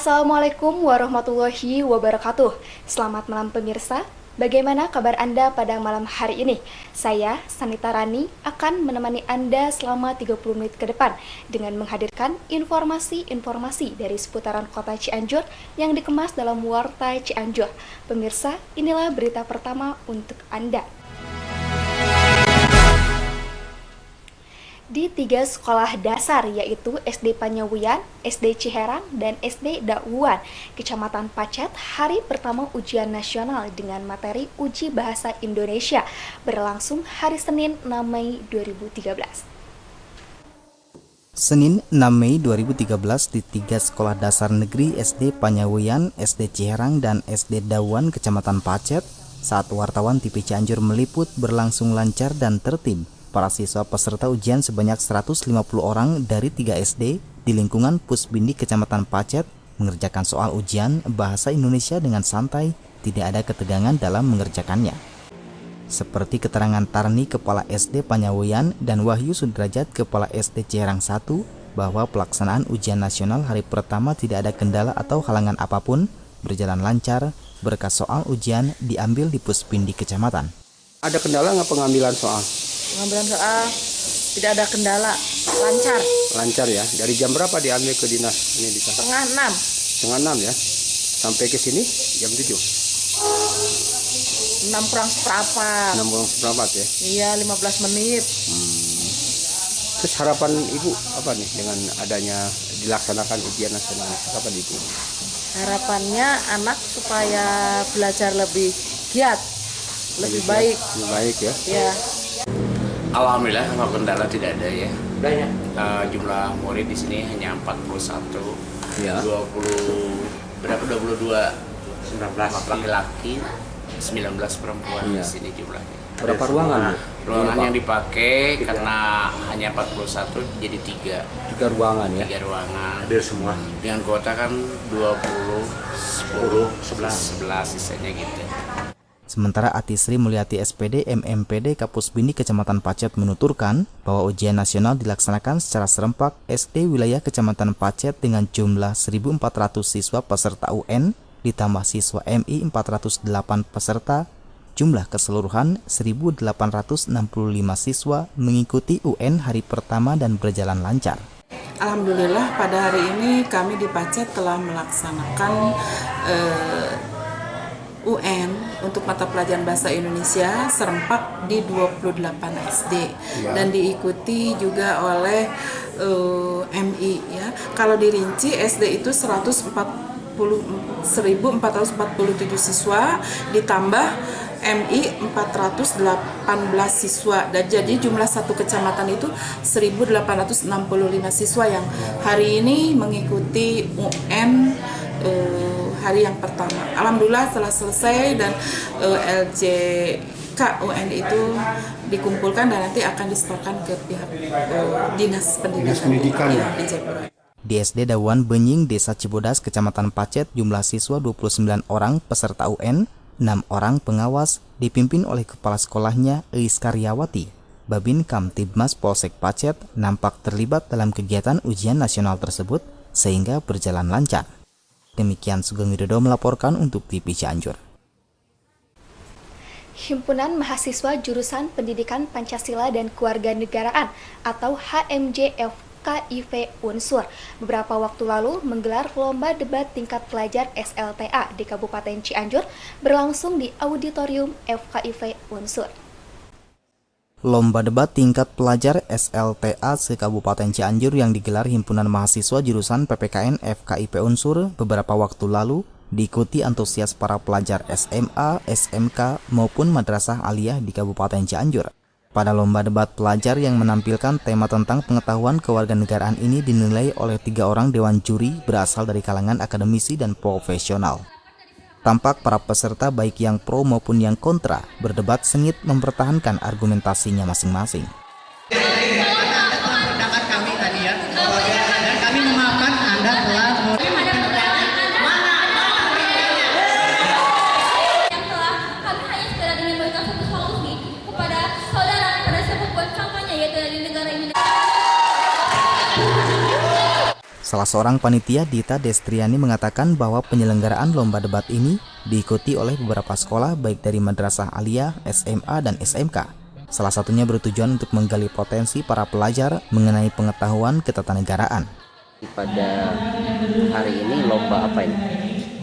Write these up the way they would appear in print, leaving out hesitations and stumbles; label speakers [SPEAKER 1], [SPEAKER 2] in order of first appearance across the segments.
[SPEAKER 1] Assalamualaikum warahmatullahi wabarakatuh. Selamat malam pemirsa. Bagaimana kabar Anda pada malam hari ini? Saya, Sanita Rani, akan menemani Anda selama 30 menit ke depan dengan menghadirkan informasi-informasi dari seputaran kota Cianjur yang dikemas dalam Warta Cianjur. Pemirsa, inilah berita pertama untuk Anda. Di 3 sekolah dasar yaitu SD Panyawian, SD Ciherang, dan SD Dauan, Kecamatan Pacet, hari pertama ujian nasional dengan materi uji bahasa Indonesia berlangsung hari Senin 6 Mei 2013.
[SPEAKER 2] Senin 6 Mei 2013 di 3 sekolah dasar negeri SD Panyawian, SD Ciherang, dan SD Dauan, Kecamatan Pacet, saat wartawan TV Cianjur meliput berlangsung lancar dan tertib. Para siswa peserta ujian sebanyak 150 orang dari 3 SD di lingkungan Pusbindi Kecamatan Pacet mengerjakan soal ujian bahasa Indonesia dengan santai, tidak ada ketegangan dalam mengerjakannya. Seperti keterangan Tarni, Kepala SD Panyawian, dan Wahyu Sudrajat, Kepala SD Ciherang 1, bahwa pelaksanaan ujian nasional hari pertama tidak ada kendala atau halangan apapun, berjalan lancar, berkas soal ujian diambil di Pusbindi Kecamatan.
[SPEAKER 3] Ada kendala nggak pengambilan soal?
[SPEAKER 4] Pengambilan soal tidak ada kendala, lancar.
[SPEAKER 3] Lancar ya. Dari jam berapa diambil ke dinas ini di sana?
[SPEAKER 4] Setengah 6.
[SPEAKER 3] Setengah 6 ya. Sampai ke sini jam 7.
[SPEAKER 4] 6 kurang seperempat.
[SPEAKER 3] 6 kurang seperempat ya.
[SPEAKER 4] Iya, 15 menit.
[SPEAKER 3] Terus harapan Ibu apa nih dengan adanya dilaksanakan ujian nasional? Harapan Ibu?
[SPEAKER 4] Harapannya anak supaya belajar lebih giat, lebih baik.
[SPEAKER 3] Lebih baik ya.
[SPEAKER 4] Ya.
[SPEAKER 5] Alhamdulillah kalau kendala tidak ada ya.
[SPEAKER 3] Banyak.
[SPEAKER 5] Jumlah murid di sini hanya 41.
[SPEAKER 3] Ya.
[SPEAKER 5] 22 19 laki-laki, 19 perempuan
[SPEAKER 3] ya.
[SPEAKER 5] Di sini jumlahnya.
[SPEAKER 3] Berapa ruangan?
[SPEAKER 5] Ruangan yang dipakai karena hanya 41 jadi
[SPEAKER 3] 3 ruangan ya.
[SPEAKER 5] 3 ruangan.
[SPEAKER 6] Hadir semua.
[SPEAKER 5] Dengan kuota kan 20, 10, 11 sisanya gitu.
[SPEAKER 2] Sementara Atisri Mulyati SPD MMPD Kapusbindi Kecamatan Pacet menuturkan bahwa ujian nasional dilaksanakan secara serempak SD wilayah Kecamatan Pacet dengan jumlah 1.400 siswa peserta UN ditambah siswa MI 408 peserta, jumlah keseluruhan 1.865 siswa mengikuti UN hari pertama dan berjalan lancar.
[SPEAKER 7] Alhamdulillah pada hari ini kami di Pacet telah melaksanakan UN untuk mata pelajaran bahasa Indonesia serempak di 28 SD dan diikuti juga oleh MI ya. Kalau dirinci SD itu 1.447 siswa ditambah MI 418 siswa dan jadi jumlah satu kecamatan itu 1.865 siswa yang hari ini mengikuti UN hari yang pertama. Alhamdulillah setelah selesai dan LJK UN itu dikumpulkan dan nanti akan disetorkan ke pihak Dinas Pendidikan ya, di Jayapura.
[SPEAKER 2] Di SD Dauan Benying, Desa Cibodas, Kecamatan Pacet, jumlah siswa 29 orang peserta UN, 6 orang pengawas, dipimpin oleh kepala sekolahnya Eis Karyawati. Babin Kamtibmas Polsek Pacet nampak terlibat dalam kegiatan ujian nasional tersebut sehingga berjalan lancar. Demikian Sugeng Widodo melaporkan untuk TV Cianjur.
[SPEAKER 1] Himpunan Mahasiswa Jurusan Pendidikan Pancasila dan Kewarganegaraan atau HMJ FKIP Unsur beberapa waktu lalu menggelar lomba debat tingkat pelajar SLTA di Kabupaten Cianjur berlangsung di Auditorium FKIP Unsur.
[SPEAKER 2] Lomba debat tingkat pelajar SLTA se-Kabupaten Cianjur yang digelar Himpunan Mahasiswa Jurusan PPKN FKIP Unsur beberapa waktu lalu diikuti antusias para pelajar SMA, SMK maupun Madrasah Aliyah di Kabupaten Cianjur. Pada lomba debat pelajar yang menampilkan tema tentang pengetahuan kewarganegaraan ini dinilai oleh 3 orang dewan juri berasal dari kalangan akademisi dan profesional. Tampak para peserta baik yang pro maupun yang kontra berdebat sengit mempertahankan argumentasinya masing-masing.
[SPEAKER 8] Pendapat kami tadi ya, dan kami memaafkan Anda telah
[SPEAKER 9] yang telah kami hanya sekedar ingin memberikan satu solusi kepada saudara pada sebuah kampanye yaitu dari negara ini.
[SPEAKER 2] Salah seorang panitia, Dita Destriani, mengatakan bahwa penyelenggaraan lomba debat ini diikuti oleh beberapa sekolah baik dari Madrasah Aliyah, SMA, dan SMK. Salah satunya bertujuan untuk menggali potensi para pelajar mengenai pengetahuan ketatanegaraan.
[SPEAKER 6] Pada hari ini lomba apa ini?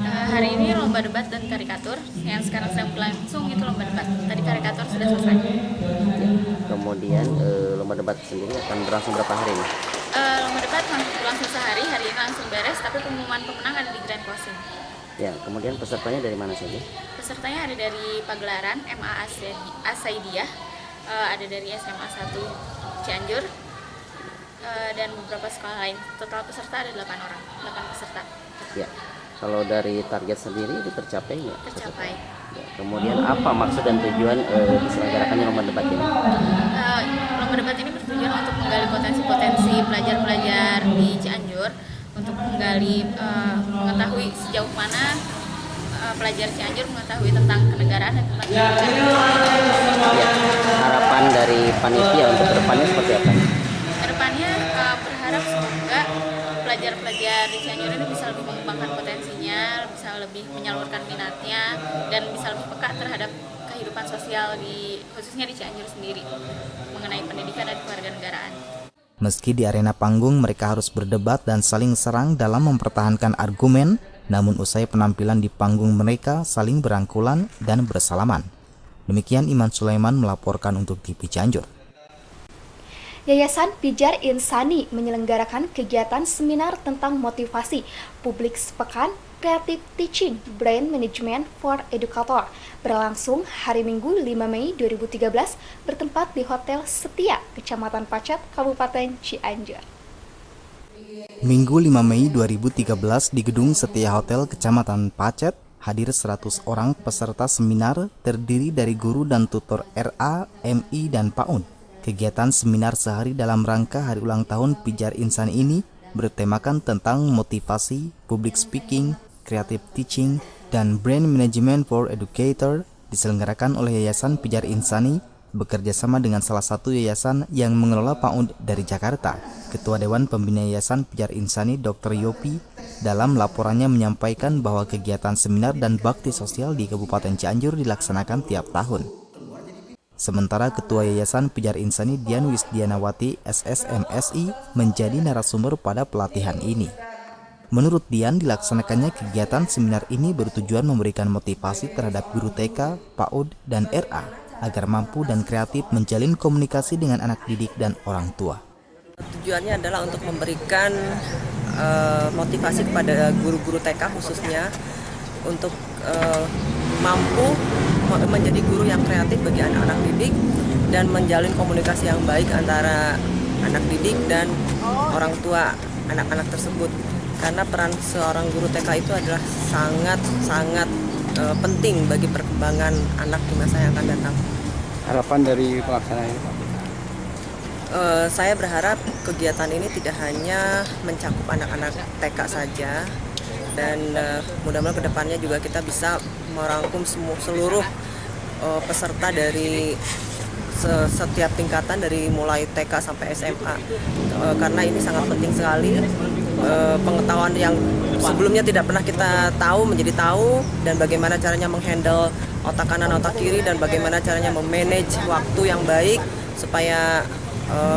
[SPEAKER 10] Hari ini lomba debat dan karikatur. Yang sekarang sedang berlangsung itu lomba debat. Tadi karikatur sudah selesai.
[SPEAKER 6] Ya. Kemudian lomba debat sendiri akan berlangsung berapa hari ini?
[SPEAKER 10] Lomba debat berlangsung sehari. Hari ini langsung beres, tapi pengumuman pemenang ada di Grand Closing.
[SPEAKER 6] Ya, kemudian pesertanya dari mana saja?
[SPEAKER 10] Pesertanya ada dari Pagelaran, MA Asaidiyah, ada dari SMA 1 Cianjur, dan beberapa sekolah lain. Total peserta ada 8 orang, 8 peserta.
[SPEAKER 6] Ya, kalau dari target sendiri itu tercapai nggak?
[SPEAKER 10] Tercapai.
[SPEAKER 6] Ya, kemudian apa maksud dan tujuan diselenggarakannya lomba debat ini?
[SPEAKER 10] Lomba debat ini bertujuan untuk menggali potensi-potensi pelajar-pelajar di Cianjur, untuk menggali mengetahui sejauh mana pelajar Cianjur mengetahui tentang kenegaraan dan tentang
[SPEAKER 6] ya, harapan dari panitia untuk kedepannya seperti apa?
[SPEAKER 10] Kedepannya berharap semoga pelajar-pelajar di Cianjur ini bisa lebih mengembangkan potensinya, bisa lebih menyalurkan minatnya, dan bisa lebih peka terhadap kehidupan sosial khususnya di Cianjur sendiri mengenai pendidikan dan kewarganegaraan.
[SPEAKER 2] Meski di arena panggung mereka harus berdebat dan saling serang dalam mempertahankan argumen, namun usai penampilan di panggung mereka saling berangkulan dan bersalaman. Demikian Iman Sulaiman melaporkan untuk TV Cianjur.
[SPEAKER 1] Yayasan Pijar Insani menyelenggarakan kegiatan seminar tentang motivasi publik sepekan Creative Teaching Brain Management for Educator berlangsung hari Minggu 5 Mei 2013 bertempat di Hotel Setia, Kecamatan Pacet, Kabupaten Cianjur.
[SPEAKER 2] Minggu 5 Mei 2013 di Gedung Setia Hotel Kecamatan Pacet hadir 100 orang peserta seminar terdiri dari guru dan tutor RA, MI, dan PAUD. Kegiatan seminar sehari dalam rangka hari ulang tahun Pijar Insani ini bertemakan tentang motivasi, public speaking, creative teaching, dan brain management for educator diselenggarakan oleh Yayasan Pijar Insani bekerja sama dengan salah satu yayasan yang mengelola PAUD dari Jakarta. Ketua Dewan Pembina Yayasan Pijar Insani Dr. Yopi dalam laporannya menyampaikan bahwa kegiatan seminar dan bakti sosial di Kabupaten Cianjur dilaksanakan tiap tahun. Sementara Ketua Yayasan Pijar Insani Dian Wisdianawati SSMSI menjadi narasumber pada pelatihan ini. Menurut Dian, dilaksanakannya kegiatan seminar ini bertujuan memberikan motivasi terhadap guru TK, PAUD, dan RA agar mampu dan kreatif menjalin komunikasi dengan anak didik dan orang tua.
[SPEAKER 11] Tujuannya adalah untuk memberikan motivasi kepada guru-guru TK khususnya untuk mampu menjadi guru yang kreatif bagi anak-anak didik dan menjalin komunikasi yang baik antara anak didik dan orang tua anak-anak tersebut. Karena peran seorang guru TK itu adalah sangat penting bagi perkembangan anak di masa yang akan datang.
[SPEAKER 3] Harapan dari pelaksanaan ini, Pak?
[SPEAKER 11] Saya berharap kegiatan ini tidak hanya mencakup anak-anak TK saja, dan mudah-mudahan kedepannya juga kita bisa merangkum seluruh peserta dari setiap tingkatan dari mulai TK sampai SMA, karena ini sangat penting sekali. Pengetahuan yang sebelumnya tidak pernah kita tahu menjadi tahu, dan bagaimana caranya menghandle otak kanan otak kiri, dan bagaimana caranya memanage waktu yang baik supaya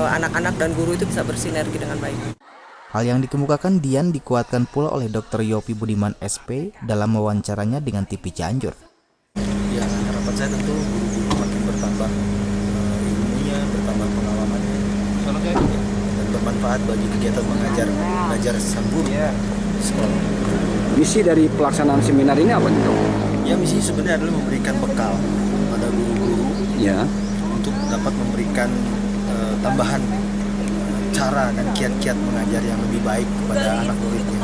[SPEAKER 11] anak-anak dan guru itu bisa bersinergi dengan baik.
[SPEAKER 2] Hal yang dikemukakan Dian dikuatkan pula oleh Dr. Yopi Budiman SP dalam wawancaranya dengan TV Cianjur.
[SPEAKER 12] Ya, harapan saya tentu guru-guru makin bertambah ilmunya, bertambah pengalamannya, dan bermanfaat bagi kegiatan belajar sang guru di sekolah.
[SPEAKER 3] Misi dari pelaksanaan seminar ini apa nih, Dok?
[SPEAKER 12] Ya, misi sebenarnya adalah memberikan bekal pada guru-guru untuk dapat memberikan tambahan cara dan kiat-kiat mengajar yang lebih baik kepada anak muridnya.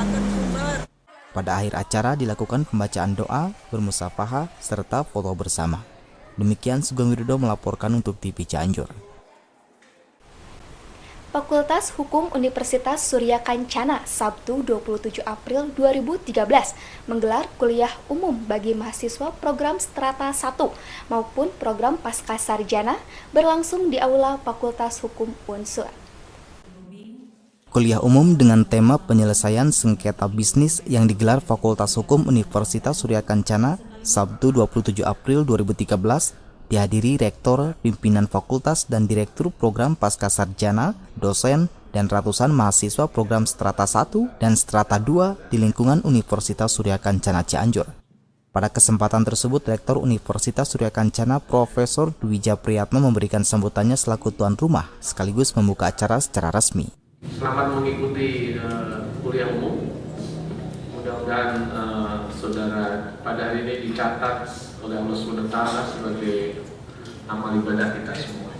[SPEAKER 2] Pada akhir acara dilakukan pembacaan doa, bermusafahah, serta foto bersama. Demikian Sugeng Widodo melaporkan untuk TV Cianjur.
[SPEAKER 1] Fakultas Hukum Universitas Surya Kencana Sabtu 27 April 2013 menggelar kuliah umum bagi mahasiswa program Strata 1 maupun program Pasca Sarjana berlangsung di Aula Fakultas Hukum Unsur.
[SPEAKER 2] Kuliah umum dengan tema penyelesaian sengketa bisnis yang digelar Fakultas Hukum Universitas Surya Kencana Sabtu 27 April 2013 dihadiri Rektor, pimpinan fakultas dan Direktur Program Pascasarjana, dosen, dan ratusan mahasiswa program Strata 1 dan Strata 2 di lingkungan Universitas Surya Kencana Cianjur. Pada kesempatan tersebut, Rektor Universitas Surya Kencana Profesor Dwija Priyatno memberikan sambutannya selaku tuan rumah sekaligus membuka acara secara resmi.
[SPEAKER 13] Selamat mengikuti kuliah umum. Mudah-mudahan saudara pada hari ini dicatat oleh Allah SWT sebagai amal ibadah kita semuanya.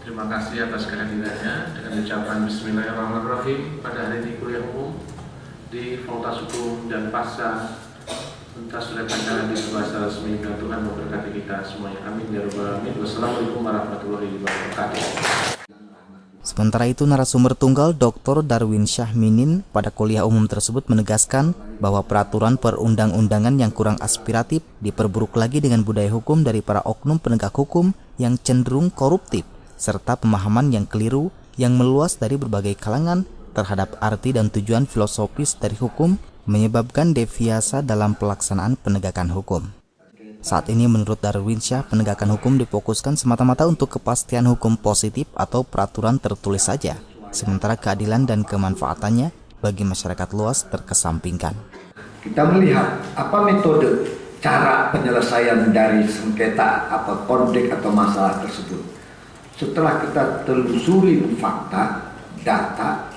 [SPEAKER 13] Terima kasih atas kehadirannya. Dengan ucapan Bismillahirrahmanirrahim, pada hari ini kuliah umum di Fakultas Hukum dan Pasca Universitas Surya Kencana di bahasa resmi. Tuhan memberkati kita semuanya. Amin ya rabbal alamin. Wassalamualaikum warahmatullahi wabarakatuh.
[SPEAKER 2] Sementara itu, narasumber tunggal Dr. Darwin Syahminin pada kuliah umum tersebut menegaskan bahwa peraturan perundang-undangan yang kurang aspiratif diperburuk lagi dengan budaya hukum dari para oknum penegak hukum yang cenderung koruptif, serta pemahaman yang keliru yang meluas dari berbagai kalangan terhadap arti dan tujuan filosofis dari hukum, menyebabkan deviasi dalam pelaksanaan penegakan hukum. Saat ini menurut Darwin Syah, penegakan hukum difokuskan semata-mata untuk kepastian hukum positif atau peraturan tertulis saja, sementara keadilan dan kemanfaatannya bagi masyarakat luas terkesampingkan.
[SPEAKER 14] Kita melihat apa metode cara penyelesaian dari sengketa atau konflik atau masalah tersebut. Setelah kita telusuri fakta, data,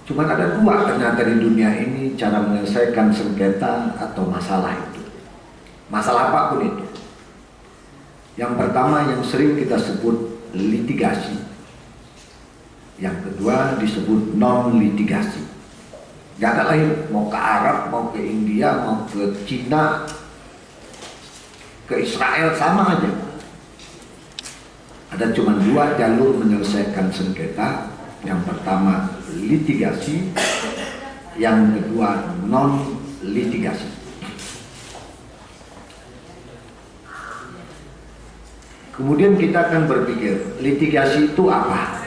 [SPEAKER 14] cuma ada dua ternyata di dunia ini cara menyelesaikan sengketa atau masalah itu. Masalah apapun itu. Yang pertama yang sering kita sebut litigasi. Yang kedua disebut non-litigasi. Gak ada lain, mau ke Arab, mau ke India, mau ke Cina, ke Israel, sama aja. Ada cuma dua jalur menyelesaikan sengketa. Yang pertama litigasi, yang kedua non-litigasi. Kemudian kita akan berpikir, litigasi itu apa?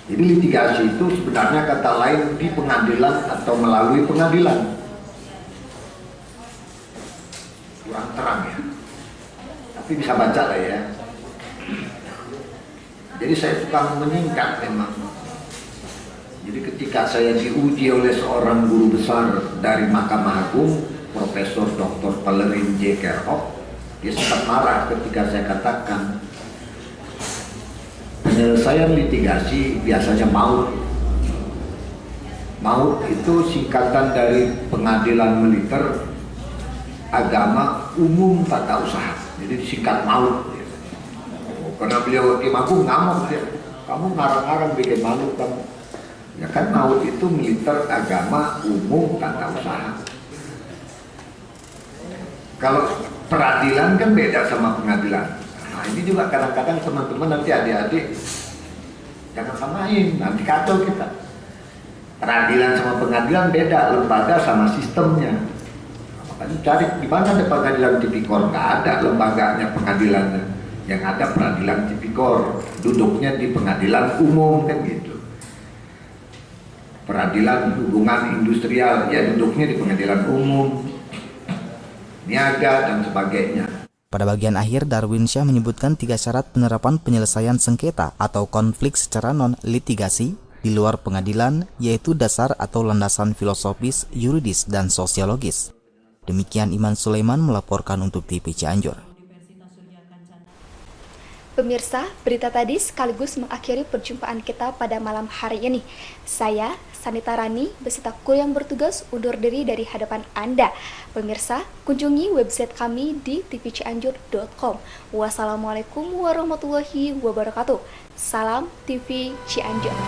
[SPEAKER 14] Jadi litigasi itu sebenarnya kata lain di pengadilan atau melalui pengadilan. Kurang terang ya, tapi bisa baca lah ya. Jadi saya suka menyingkat memang. Jadi ketika saya diuji oleh seorang guru besar dari Mahkamah Agung, Profesor Dr. Valerin J. Kerhoff, dia sempat marah ketika saya katakan penyelesaian litigasi biasanya maut. Maut itu singkatan dari Pengadilan Militer Agama Umum Tata Usaha, jadi disingkat maut. Karena beliau Hakim Agung ngamuk dia, kamu ngarang-ngarang bikin malu kamu. Ya kan maut itu Militer Agama Umum Tata Usaha. Kalau peradilan kan beda sama pengadilan. Nah ini juga kadang-kadang teman-teman nanti adik-adik jangan samain, nanti kacau kita. Peradilan sama pengadilan beda, lembaga sama sistemnya. Makanya cari di mana ada pengadilan tipikor, nggak ada lembaganya pengadilannya. Yang ada peradilan tipikor, duduknya di pengadilan umum kan gitu. Peradilan hubungan industrial, ya duduknya di pengadilan umum. Niaga dan sebagainya.
[SPEAKER 2] Pada bagian akhir, Darwin Syah menyebutkan 3 syarat penerapan penyelesaian sengketa atau konflik secara non-litigasi di luar pengadilan, yaitu dasar atau landasan filosofis, yuridis, dan sosiologis. Demikian Iman Sulaiman melaporkan untuk TV Cianjur.
[SPEAKER 1] Pemirsa, berita tadi sekaligus mengakhiri perjumpaan kita pada malam hari ini. Saya, Sanita Rani, beserta kru yang bertugas undur diri dari hadapan Anda. Pemirsa, kunjungi website kami di tvcianjur.com. Wassalamualaikum warahmatullahi wabarakatuh. Salam TV Cianjur.